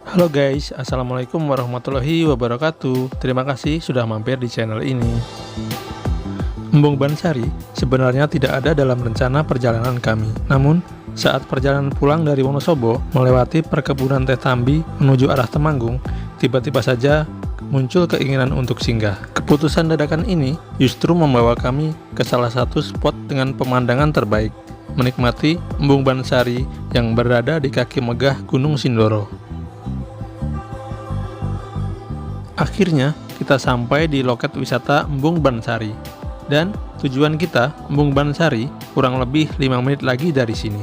Halo guys, assalamualaikum warahmatullahi wabarakatuh. Terima kasih sudah mampir di channel ini. Embung Bansari sebenarnya tidak ada dalam rencana perjalanan kami. Namun, saat perjalanan pulang dari Wonosobo melewati perkebunan teh Tambi menuju arah Temanggung, tiba-tiba saja muncul keinginan untuk singgah. Keputusan dadakan ini justru membawa kami ke salah satu spot dengan pemandangan terbaik, menikmati Embung Bansari yang berada di kaki megah Gunung Sindoro. Akhirnya, kita sampai di loket wisata Embung Bansari. Dan tujuan kita, Embung Bansari, kurang lebih 5 menit lagi dari sini.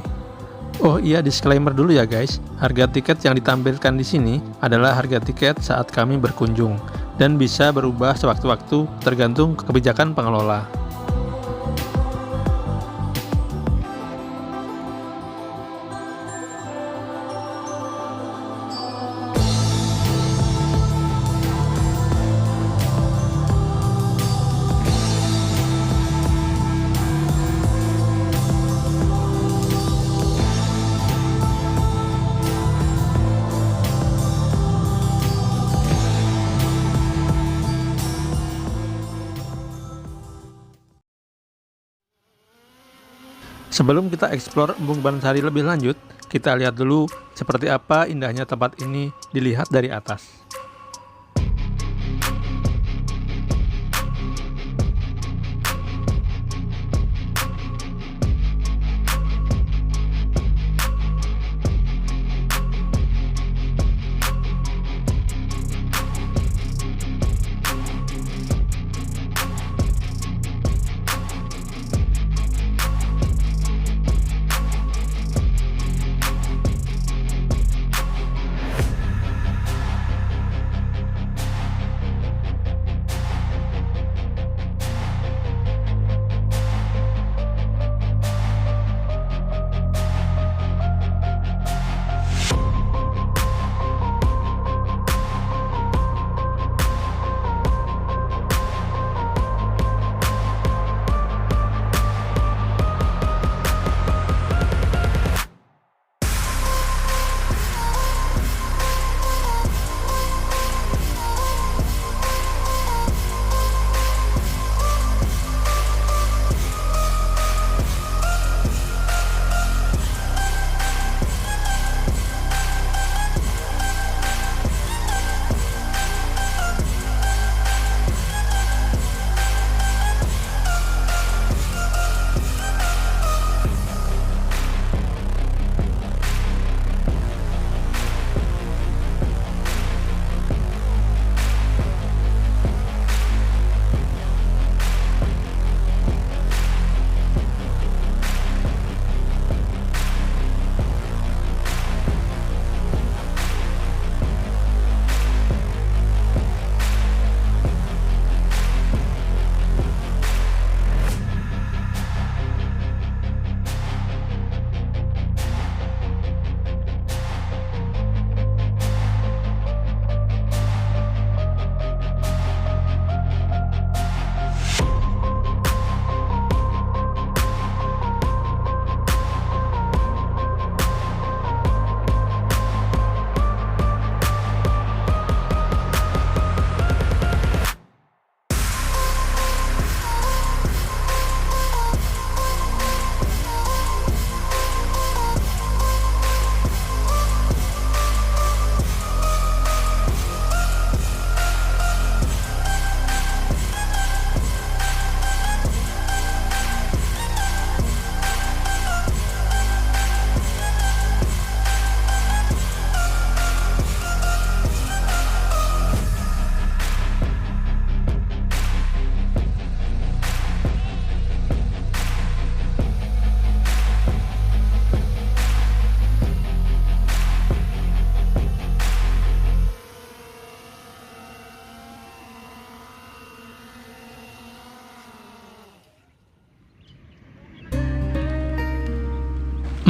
Oh iya, disclaimer dulu ya guys. Harga tiket yang ditampilkan di sini adalah harga tiket saat kami berkunjung dan bisa berubah sewaktu-waktu tergantung kebijakan pengelola. Sebelum kita eksplor Embung Bansari lebih lanjut, kita lihat dulu seperti apa indahnya tempat ini dilihat dari atas.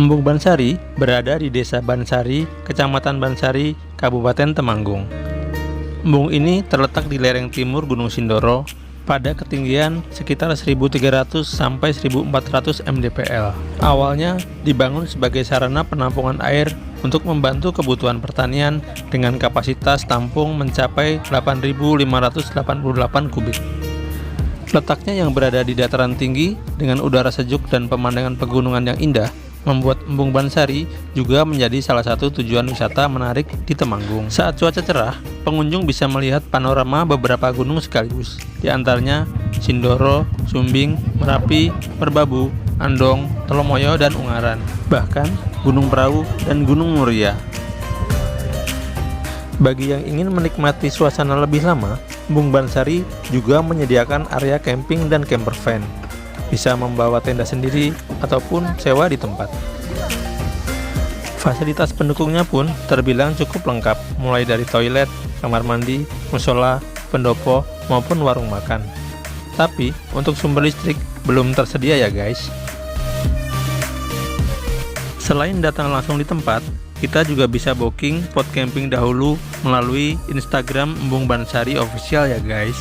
Embung Bansari berada di desa Bansari, kecamatan Bansari, kabupaten Temanggung. Embung ini terletak di lereng timur Gunung Sindoro pada ketinggian sekitar 1300 sampai 1400 MDPL. Awalnya dibangun sebagai sarana penampungan air untuk membantu kebutuhan pertanian dengan kapasitas tampung mencapai 8.588 kubik. Letaknya yang berada di dataran tinggi dengan udara sejuk dan pemandangan pegunungan yang indah membuat Embung Bansari juga menjadi salah satu tujuan wisata menarik di Temanggung. Saat cuaca cerah, pengunjung bisa melihat panorama beberapa gunung sekaligus, di antaranya Sindoro, Sumbing, Merapi, Merbabu, Andong, Telomoyo, dan Ungaran, bahkan Gunung Perahu dan Gunung Muria. Bagi yang ingin menikmati suasana lebih lama, Embung Bansari juga menyediakan area camping dan campervan. Bisa membawa tenda sendiri ataupun sewa di tempat. Fasilitas pendukungnya pun terbilang cukup lengkap, mulai dari toilet, kamar mandi, musola, pendopo, maupun warung makan. Tapi untuk sumber listrik belum tersedia ya guys. Selain datang langsung di tempat, kita juga bisa booking spot camping dahulu melalui Instagram Embung Bansari Official ya guys.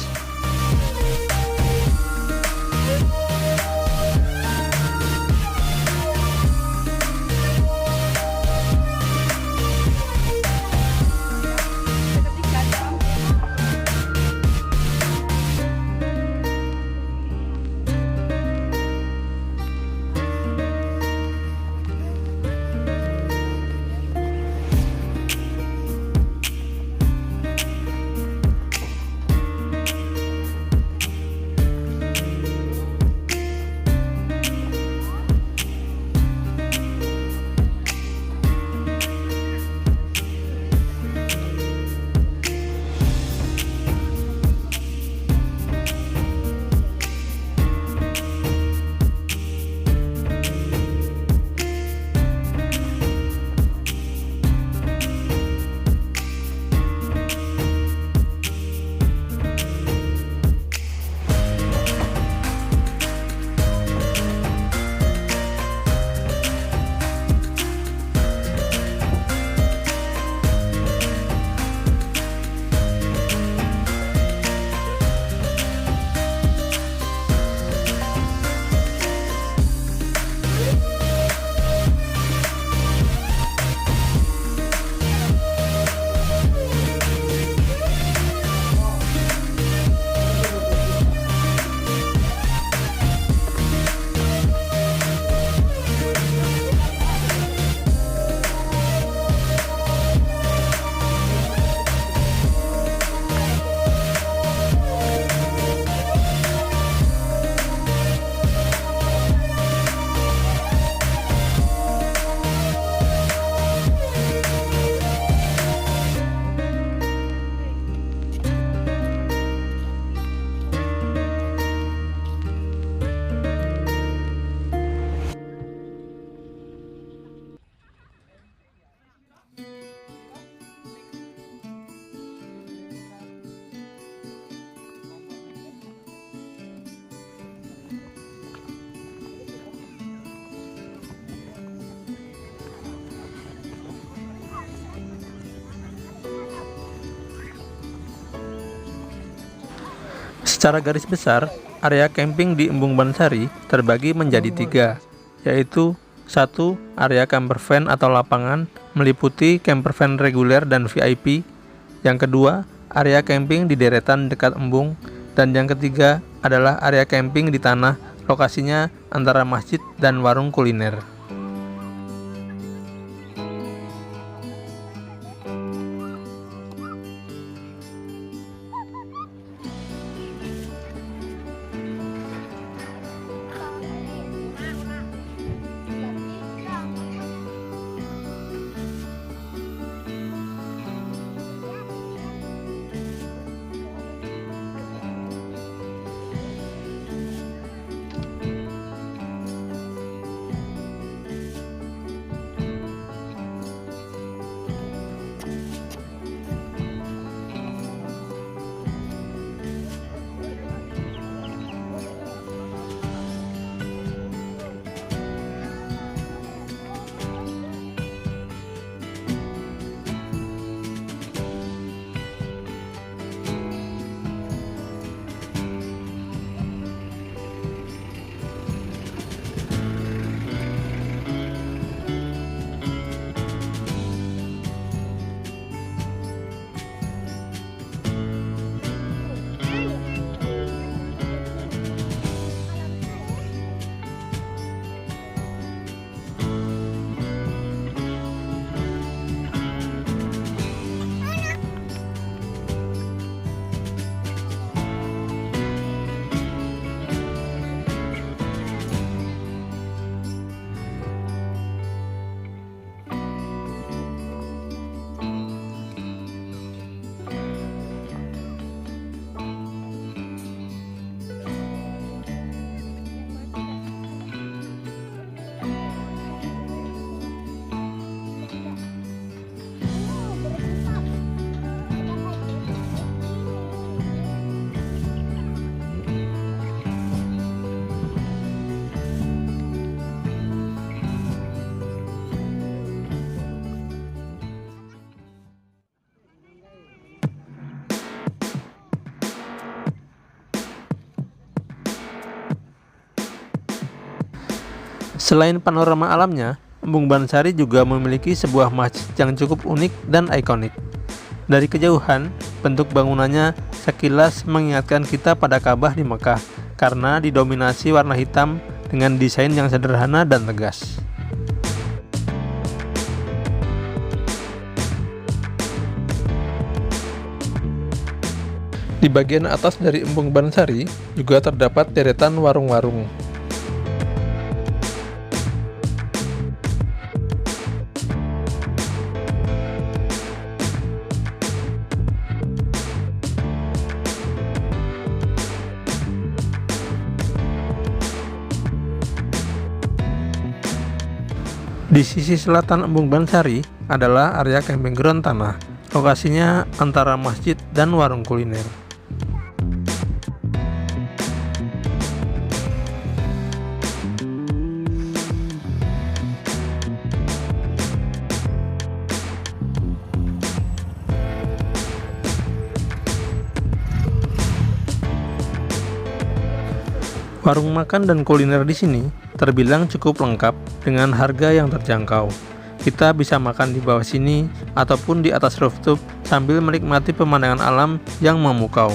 Secara garis besar, area camping di Embung Bansari terbagi menjadi 3, yaitu 1. Area campervan atau lapangan, meliputi campervan reguler dan VIP. Yang kedua, area camping di deretan dekat embung. Dan yang ketiga adalah area camping di tanah, lokasinya antara masjid dan warung kuliner. Selain panorama alamnya, Embung Bansari juga memiliki sebuah masjid yang cukup unik dan ikonik. Dari kejauhan, bentuk bangunannya sekilas mengingatkan kita pada Ka'bah di Mekah karena didominasi warna hitam dengan desain yang sederhana dan tegas. Di bagian atas dari Embung Bansari juga terdapat deretan warung-warung. Di sisi selatan Embung Bansari adalah area camping ground tanah. Lokasinya antara masjid dan warung kuliner. Warung makan dan kuliner di sini terbilang cukup lengkap dengan harga yang terjangkau. Kita bisa makan di bawah sini ataupun di atas rooftop sambil menikmati pemandangan alam yang memukau.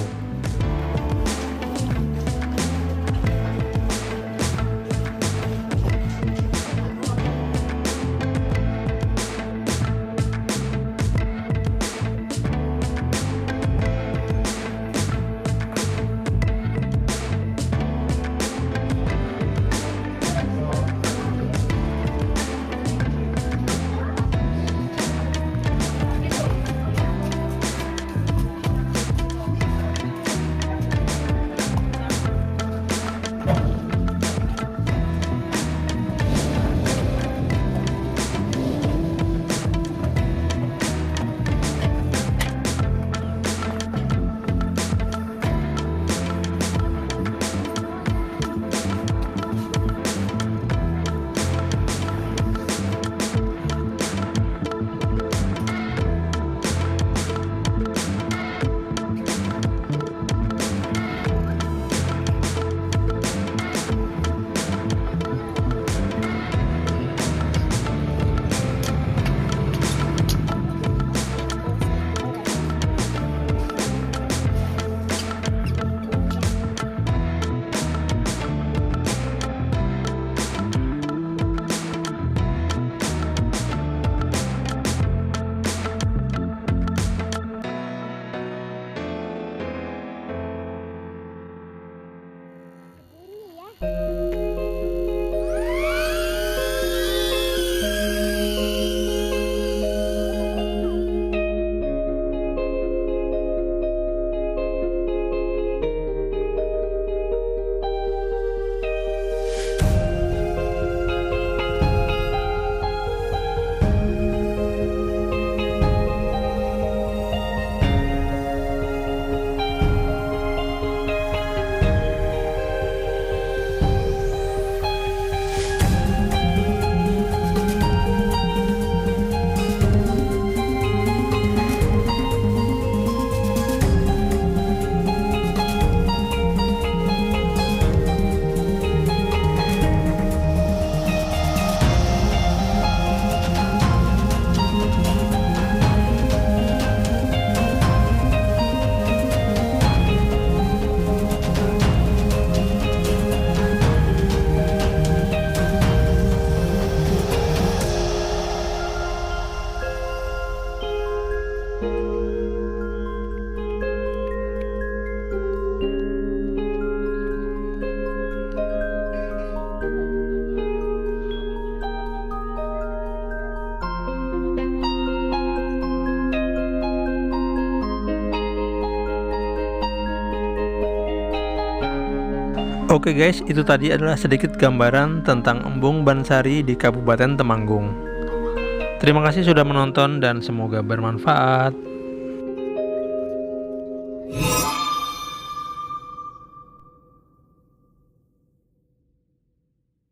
Oke guys, itu tadi adalah sedikit gambaran tentang Embung Bansari di Kabupaten Temanggung. Terima kasih sudah menonton dan semoga bermanfaat.